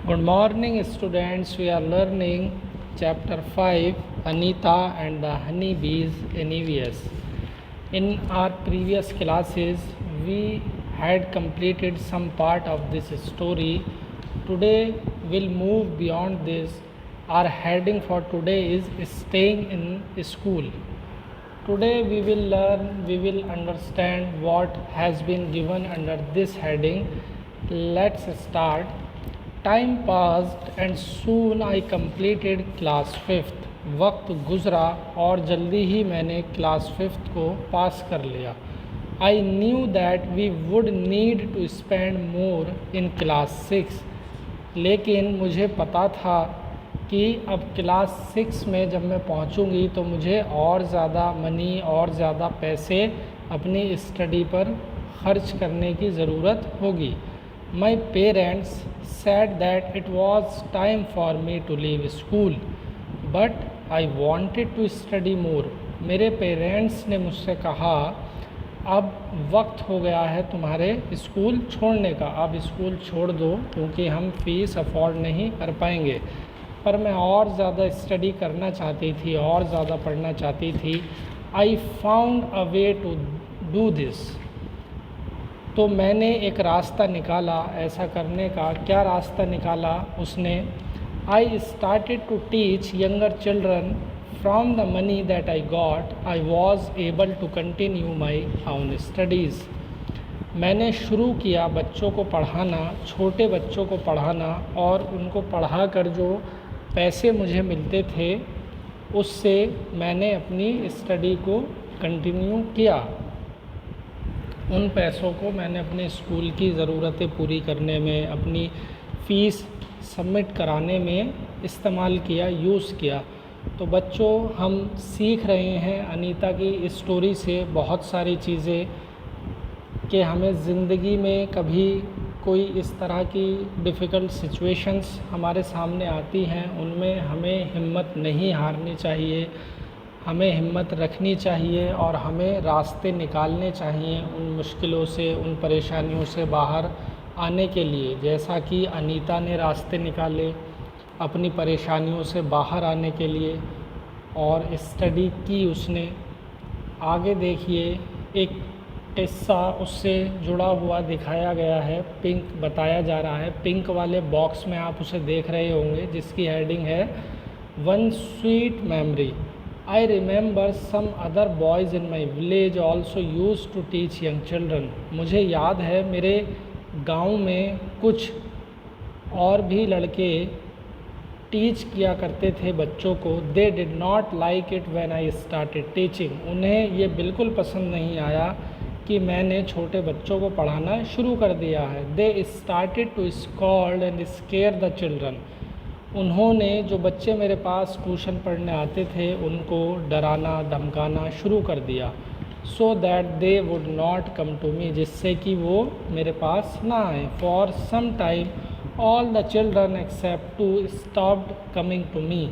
Good morning, students. We are learning chapter 5 Anita and the Honeybees in EVS. In our previous classes, we had completed some part of this story. Today, we'll move beyond this. Our heading for today is staying in school. Today, we will understand what has been given under this heading. Let's start. Time passed and soon I completed class fifth. वक्त गुज़रा और जल्दी ही मैंने class fifth को pass कर लिया. I knew that we would need to spend more in class six. लेकिन मुझे पता था कि अब क्लास सिक्स में जब मैं पहुंचूंगी तो मुझे और ज़्यादा मनी और ज़्यादा पैसे अपनी स्टडी पर खर्च करने की ज़रूरत होगी. My parents said that it was time for me to leave school, but I wanted to study more. मेरे पेरेंट्स ने मुझसे कहा अब वक्त हो गया है तुम्हारे स्कूल छोड़ने का, अब स्कूल छोड़ दो क्योंकि हम फ़ीस अफोर्ड नहीं कर पाएंगे. पर मैं और ज़्यादा स्टडी करना चाहती थी और ज़्यादा पढ़ना चाहती थी. I found a way to do this. तो मैंने एक रास्ता निकाला ऐसा करने का. क्या रास्ता निकाला उसने? I started to teach younger children. From the money that I got I was able to continue my own studies. मैंने शुरू किया बच्चों को पढ़ाना, छोटे बच्चों को पढ़ाना, और उनको पढ़ा कर जो पैसे मुझे मिलते थे उससे मैंने अपनी स्टडी को कंटिन्यू किया. उन पैसों को मैंने अपने स्कूल की ज़रूरतें पूरी करने में, अपनी फ़ीस सबमिट कराने में इस्तेमाल किया, यूज़ किया. तो बच्चों, हम सीख रहे हैं अनीता की स्टोरी से बहुत सारी चीज़ें कि हमें ज़िंदगी में कभी कोई इस तरह की डिफ़िकल्ट सिचुएशंस हमारे सामने आती हैं, उनमें हमें हिम्मत नहीं हारनी चाहिए, हमें हिम्मत रखनी चाहिए और हमें रास्ते निकालने चाहिए उन मुश्किलों से, उन परेशानियों से बाहर आने के लिए. जैसा कि अनीता ने रास्ते निकाले अपनी परेशानियों से बाहर आने के लिए और स्टडी की उसने. आगे देखिए, एक किस्सा उससे जुड़ा हुआ दिखाया गया है. पिंक बताया जा रहा है. पिंक वाले बॉक्स में आप उसे देख रहे होंगे जिसकी हेडिंग है one sweet memory. I remember some other boys in my village also used to teach young children. मुझे याद है मेरे गांव में कुछ और भी लड़के टीच किया करते थे बच्चों को. They did not like it when I started teaching. उन्हें ये बिल्कुल पसंद नहीं आया कि मैंने छोटे बच्चों को पढ़ाना शुरू कर दिया है. They started to scold and scare the children. उन्होंने जो बच्चे मेरे पास ट्यूशन पढ़ने आते थे उनको डराना धमकाना शुरू कर दिया. So that they would not come to me, जिससे कि वो मेरे पास ना आए. For some time all the children except two stopped coming to me.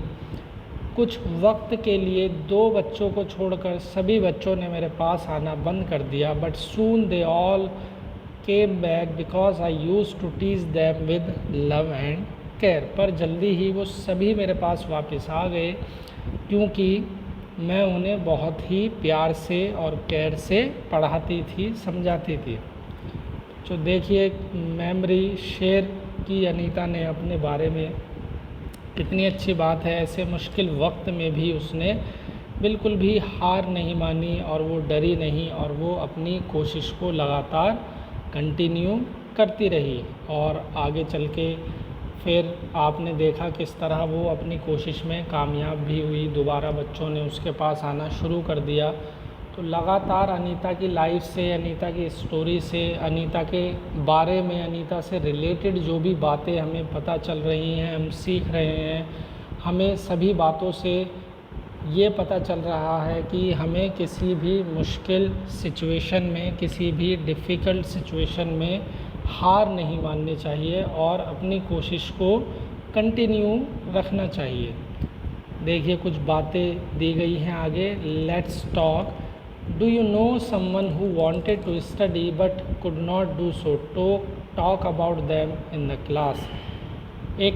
कुछ वक्त के लिए दो बच्चों को छोड़कर सभी बच्चों ने मेरे पास आना बंद कर दिया. But soon they all came back because I use to teach them with love and care. पर जल्दी ही वो सभी मेरे पास वापस आ गए क्योंकि मैं उन्हें बहुत ही प्यार से और केयर से पढ़ाती थी, समझाती थी. तो देखिए, मेमोरी शेयर की अनीता ने अपने बारे में. कितनी अच्छी बात है. ऐसे मुश्किल वक्त में भी उसने बिल्कुल भी हार नहीं मानी और वो डरी नहीं और वो अपनी कोशिश को लगातार कंटिन्यू करती रही. और आगे चल के फिर आपने देखा किस तरह वो अपनी कोशिश में कामयाब भी हुई. दोबारा बच्चों ने उसके पास आना शुरू कर दिया. तो लगातार अनीता की लाइफ से, अनीता की स्टोरी से, अनीता के बारे में, अनीता से रिलेटेड जो भी बातें हमें पता चल रही हैं, हम सीख रहे हैं. हमें सभी बातों से ये पता चल रहा है कि हमें किसी भी मुश्किल सिचुएशन में, किसी भी डिफ़िकल्ट सिचुएशन में हार नहीं माननी चाहिए और अपनी कोशिश को कंटिन्यू रखना चाहिए. देखिए, कुछ बातें दी गई हैं आगे. Let's talk. Do you know someone who wanted to study but could not do so? Talk about them in the class. एक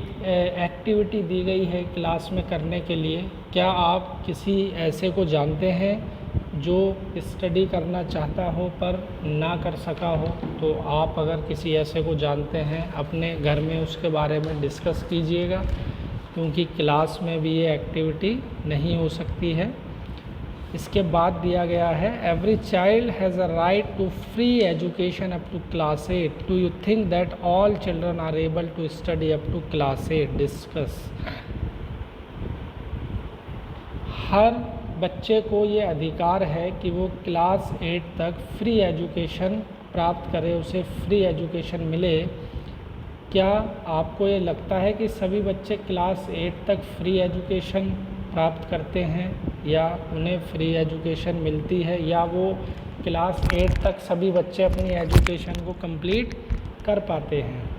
एक्टिविटी दी गई है क्लास में करने के लिए। क्या आप किसी ऐसे को जानते हैं जो स्टडी करना चाहता हो पर ना कर सका हो? तो आप अगर किसी ऐसे को जानते हैं अपने घर में उसके बारे में डिस्कस कीजिएगा, क्योंकि क्लास में भी ये एक्टिविटी नहीं हो सकती है। इसके बाद दिया गया है every child has a right to free education up to class 8। Do you think that all children are able to study up to class 8? Discuss. हर बच्चे को ये अधिकार है कि वो क्लास 8 तक फ्री एजुकेशन प्राप्त करे, उसे फ्री एजुकेशन मिले। क्या आपको ये लगता है कि सभी बच्चे क्लास 8 तक फ्री एजुकेशन प्राप्त करते हैं, या उन्हें फ्री एजुकेशन मिलती है, या वो क्लास 8 तक सभी बच्चे अपनी एजुकेशन को कंप्लीट कर पाते हैं?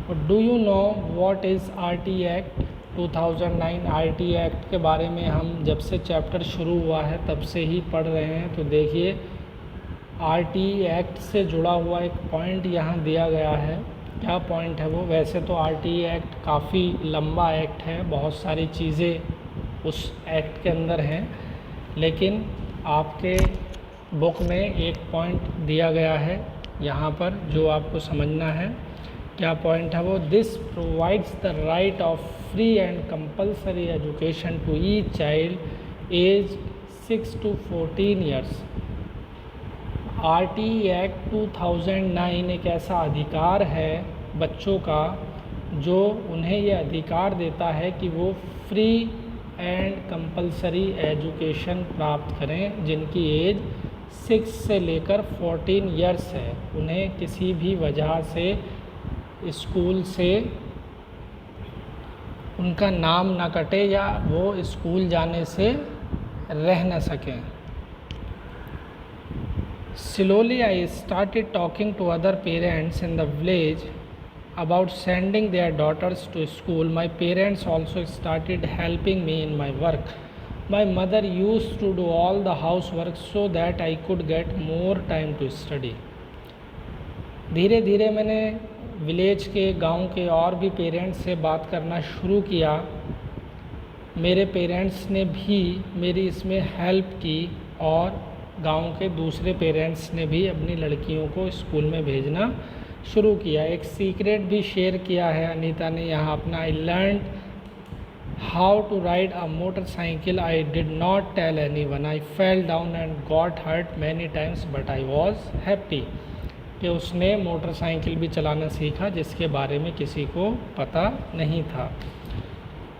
और do you know what is RT act 2009? RT act के बारे में हम जब से चैप्टर शुरू हुआ है तब से ही पढ़ रहे हैं। तो देखिए, RT एक्ट से जुड़ा हुआ एक पॉइंट यहाँ दिया गया है। क्या पॉइंट है वो? वैसे तो RT एक्ट काफ़ी लंबा एक्ट है, बहुत सारी चीज़ें उस एक्ट के अंदर हैं, लेकिन आपके बुक में एक पॉइंट दिया गया है यहाँ पर जो आपको समझना है। क्या पॉइंट है वो? This provides the right of free and compulsory education to each child age 6 to 14 years. RT act 2009 एक ऐसा अधिकार है बच्चों का जो उन्हें ये अधिकार देता है कि वो फ्री एंड कंपल्सरी एजुकेशन प्राप्त करें, जिनकी एज 6 से लेकर 14 ईयर्स है। उन्हें किसी भी वजह से स्कूल से उनका नाम ना कटे या वो स्कूल जाने से रह न सकें। Slowly I started talking to other parents in the village about sending their daughters to school. My parents also started helping me in my work. My mother used to do all the housework so that I could get more time to study. धीरे धीरे मैंने village के, गांव के और भी parents से बात करना शुरू किया। मेरे पेरेंट्स ने भी मेरी इसमें हेल्प की और गांव के दूसरे पेरेंट्स ने भी अपनी लड़कियों को स्कूल में भेजना शुरू किया। एक सीक्रेट भी शेयर किया है अनीता ने यहाँ अपना। I learn how to ride a motorcycle. I did not tell anyone. I fell down and got hurt many times but I was happy. कि उसने मोटरसाइकिल भी चलाना सीखा जिसके बारे में किसी को पता नहीं था।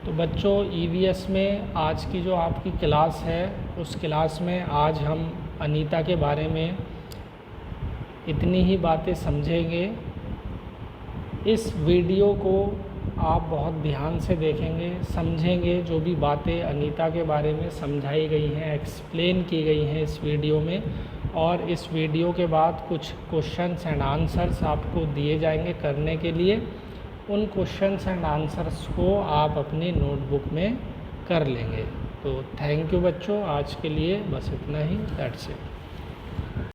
तो बच्चों, EVS में आज की जो आपकी क्लास है उस क्लास में आज हम अनीता के बारे में इतनी ही बातें समझेंगे। इस वीडियो को आप बहुत ध्यान से देखेंगे, समझेंगे। जो भी बातें अनीता के बारे में समझाई गई हैं, एक्सप्लेन की गई हैं इस वीडियो में, और इस वीडियो के बाद कुछ क्वेश्चंस एंड आंसर्स आपको दिए जाएंगे करने के लिए। उन क्वेश्चंस एंड आंसर्स को आप अपनी नोटबुक में कर लेंगे। तो थैंक यू बच्चों, आज के लिए बस इतना ही। That's it.